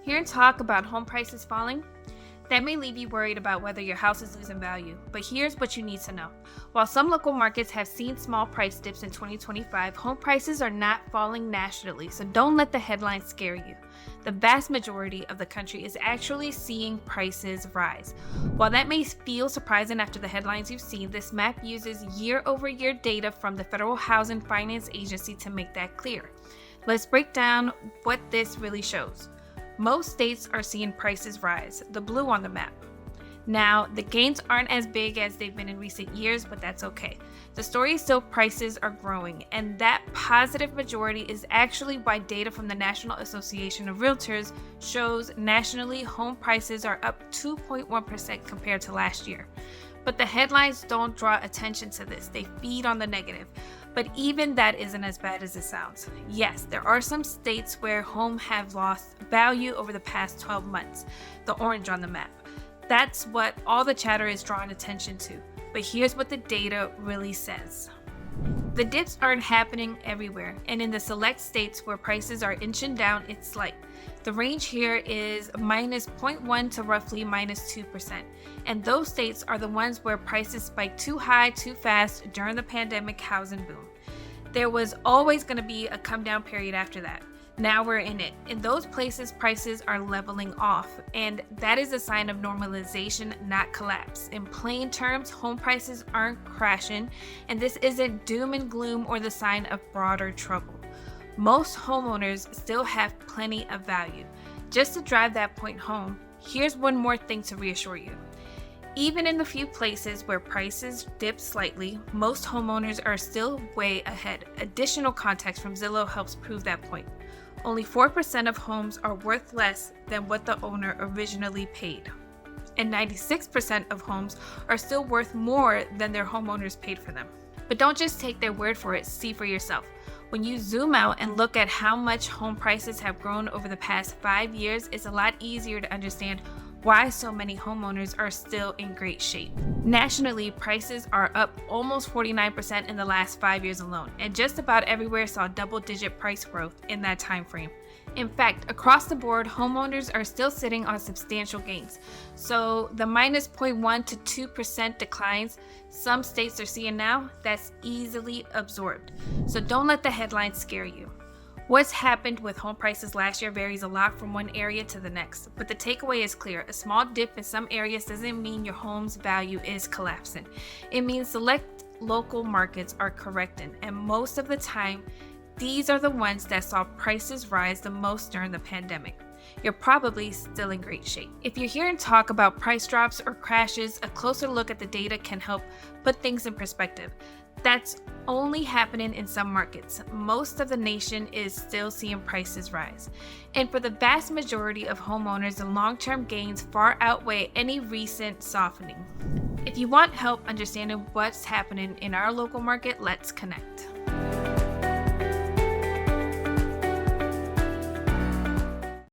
Hearing talk about home prices falling? That may leave you worried about whether your house is losing value, but here's what you need to know. While some local markets have seen small price dips in 2025, home prices are not falling nationally, so don't let the headlines scare you. The vast majority of the country is actually seeing prices rise. While that may feel surprising after the headlines you've seen, this map uses year-over-year data from the Federal Housing Finance Agency to make that clear. Let's break down what this really shows. Most states are seeing prices rise, the blue on the map. Now, the gains aren't as big as they've been in recent years, but that's okay. The story is still prices are growing, and that positive majority is actually why data from the National Association of Realtors shows nationally home prices are up 2.1% compared to last year. But the headlines don't draw attention to this, they feed on the negative. But even that isn't as bad as it sounds. Yes, there are some states where homes have lost value over the past 12 months, the orange on the map. That's what all the chatter is drawing attention to. But here's what the data really says. The dips aren't happening everywhere, and in the select states where prices are inching down, it's slight. The range here is minus 0.1 to roughly minus 2%. And those states are the ones where prices spiked too high, too fast during the pandemic housing boom. There was always going to be a come down period after that. Now we're in it. In those places, prices are leveling off, and that is a sign of normalization, not collapse. In plain terms, home prices aren't crashing, and this isn't doom and gloom or the sign of broader trouble. Most homeowners still have plenty of value. Just to drive that point home, here's one more thing to reassure you. Even in the few places where prices dip slightly, most homeowners are still way ahead. Additional context from Zillow helps prove that point. Only 4% of homes are worth less than what the owner originally paid. And 96% of homes are still worth more than their homeowners paid for them. But don't just take their word for it, see for yourself. When you zoom out and look at how much home prices have grown over the past 5 years, it's a lot easier to understand why so many homeowners are still in great shape. Nationally, prices are up almost 49% in the last 5 years alone, and just about everywhere saw double-digit price growth in that time frame. In fact, across the board, homeowners are still sitting on substantial gains. So the minus 0.1 to 2% declines some states are seeing now, that's easily absorbed. So don't let the headlines scare you. What's happened with home prices last year varies a lot from one area to the next, but the takeaway is clear. A small dip in some areas doesn't mean your home's value is collapsing. It means select local markets are correcting, and most of the time, these are the ones that saw prices rise the most during the pandemic. You're probably still in great shape. If you're hearing talk about price drops or crashes, a closer look at the data can help put things in perspective. That's only happening in some markets. Most of the nation is still seeing prices rise. And for the vast majority of homeowners, the long-term gains far outweigh any recent softening. If you want help understanding what's happening in our local market, let's connect.